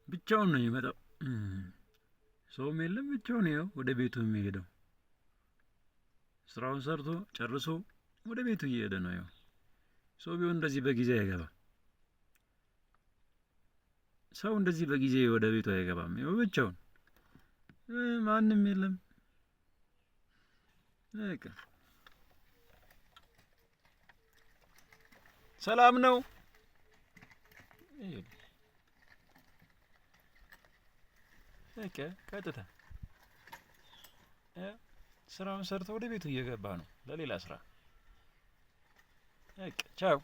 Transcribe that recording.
ብቻውን ነው የሚመጣው። ሰውም የለም ብቻውን ይኸው ወደ ቤቱ የሚሄደው። ስራውን ሰርቶ ጨርሶ ወደ ቤቱ እየሄደ ነው። ያው ሰው ቢሆን እንደዚህ በጊዜ አይገባም። ሰው እንደዚህ በጊዜ ወደ ቤቱ አይገባም። ይኸው ብቻውን ማንም የለም። በቃ ሰላም ነው። በቃ ቀጥታ ስራውን ሰርቶ ወደ ቤቱ እየገባ ነው ለሌላ ስራ። በቃ ቻው።